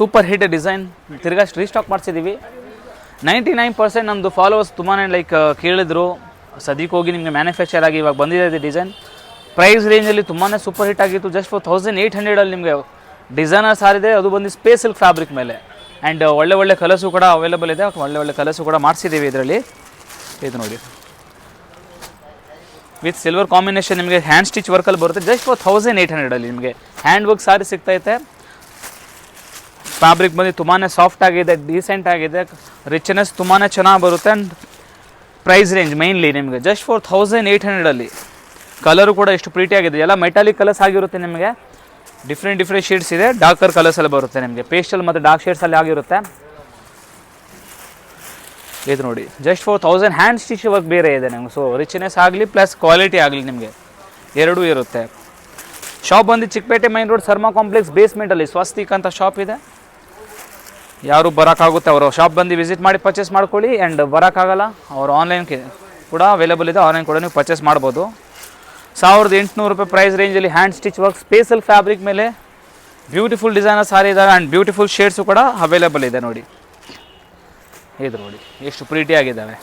Super hit design ತಿರ್ಗಾ restock ಮಾಡಿಸಿದ್ದೀವಿ. 99% ನಮ್ಮದು followers ತುಂಬಾ ಲೈಕ್ ಕೇಳಿದ್ರು, ಸದ್ಯಕ್ಕೆ ಹೋಗಿ ನಿಮಗೆ ಮ್ಯಾನುಫ್ಯಾಕ್ಚರ್ ಆಗಿ ಇವಾಗ ಬಂದಿದೆ ಇದು ಡಿಸೈನ್. ಪ್ರೈಸ್ ರೇಂಜಲ್ಲಿ ತುಂಬಾ ಸೂಪರ್ ಹಿಟ್ ಆಗಿತ್ತು. ಜಸ್ಟ್ ಫಾರ್ 1800 ನಿಮಗೆ ಡಿಸೈನರ್ ಸಾರಿದೆ, ಅದು ಬಂದು ಸ್ಪೇಸ್ ಸಿಲ್ಕ್ ಫ್ಯಾಬ್ರಿಕ್ ಮೇಲೆ. ಆ್ಯಂಡ್ ಒಳ್ಳೆ ಕಲರ್ಸು ಕೂಡ ಅವೈಲೇಬಲ್ ಇದೆ, ಒಳ್ಳೆ ಕಲರ್ಸು ಕೂಡ ಮಾಡಿಸಿದ್ದೀವಿ ಇದರಲ್ಲಿ. ಇದು ನೋಡಿ ವಿತ್ ಸಿಲ್ವರ್ ಕಾಂಬಿನೇಷನ್ ನಿಮಗೆ ಹ್ಯಾಂಡ್ ಸ್ಟಿಚ್ ವರ್ಕಲ್ಲಿ ಬರುತ್ತೆ. ಜಸ್ಟ್ ಫಾರ್ 1800 ನಿಮಗೆ ಹ್ಯಾಂಡ್ ವರ್ಕ್ ಸಾರಿ ಸಿಗ್ತೈತೆ. ಫ್ಯಾಬ್ರಿಕ್ ಬಂದು ತುಂಬಾ ಸಾಫ್ಟ್ ಆಗಿದೆ, ಡೀಸೆಂಟ್ ಆಗಿದೆ, ರಿಚ್ನೆಸ್ ತುಂಬಾ ಚೆನ್ನಾಗಿ ಬರುತ್ತೆ. ಆ್ಯಂಡ್ ಪ್ರೈಸ್ ರೇಂಜ್ ಮೈನ್ಲಿ ನಿಮಗೆ ಜಸ್ಟ್ ಫಾರ್ 1800 ಕಲರು ಕೂಡ ಎಷ್ಟು ಪ್ರೀಟಿಯಾಗಿದೆ. ಎಲ್ಲ ಮೆಟಾಲಿಕ್ ಕಲರ್ಸ್ ಆಗಿರುತ್ತೆ ನಿಮಗೆ. ಡಿಫ್ರೆಂಟ್ ಶೇಡ್ಸ್ ಇದೆ, ಡಾರ್ಕರ್ ಕಲರ್ಸ್ ಎಲ್ಲ ಬರುತ್ತೆ ನಿಮಗೆ. ಪೇಸ್ಟಲ್ ಮತ್ತು ಡಾರ್ಕ್ ಶೇಡ್ಸಲ್ಲಿ ಆಗಿರುತ್ತೆ. ಇದು ನೋಡಿ just for 1000 hand stitch work ಬೇರೆ ಇದೆ ನಿಮಗೆ. ಸೊ ರಿಚ್ನೆಸ್ ಆಗಲಿ ಪ್ಲಸ್ ಕ್ವಾಲಿಟಿ ಆಗಲಿ ನಿಮಗೆ ಎರಡೂ ಇರುತ್ತೆ. ಶಾಪ್ ಬಂದು Chickpet main road Sarma complex ಬೇಸ್ಮೆಂಟಲ್ಲಿ ಸ್ವಸ್ತಿಕ್ ಅಂತ ಶಾಪ್ ಇದೆ. ಯಾರು ಬರೋಕ್ಕಾಗುತ್ತೆ ಅವರು ಶಾಪ್ ಬಂದು ವಿಸಿಟ್ ಮಾಡಿ ಪರ್ಚೇಸ್ ಮಾಡ್ಕೊಳ್ಳಿ. ಆ್ಯಂಡ್ ಬರೋಕ್ಕಾಗಲ್ಲ ಅವರು ಆನ್ಲೈನ್ ಕೂಡ ಅವೈಲೇಬಲ್ ಇದೆ, ಆನ್ಲೈನ್ ಕೂಡ ನೀವು ಪರ್ಚೇಸ್ ಮಾಡ್ಬೋದು. 1800 ರೂಪಾಯಿ ಪ್ರೈಸ್ ರೇಂಜಲ್ಲಿ ಹ್ಯಾಂಡ್ ಸ್ಟಿಚ್ ವರ್ಕ್ ಸ್ಪೇಸಲ್ ಫ್ಯಾಬ್ರಿಕ್ ಮೇಲೆ ಬ್ಯೂಟಿಫುಲ್ ಡಿಸೈನರ್ ಸಾರಿ ಇದ್ದಾರೆ. ಆ್ಯಂಡ್ ಬ್ಯೂಟಿಫುಲ್ ಶೇಡ್ಸು ಕೂಡ ಅವೈಲೇಬಲ್ ಇದೆ ನೋಡಿ. ಇದು ನೋಡಿ ಎಷ್ಟು ಪ್ರೀಟಿಯಾಗಿದ್ದಾವೆ.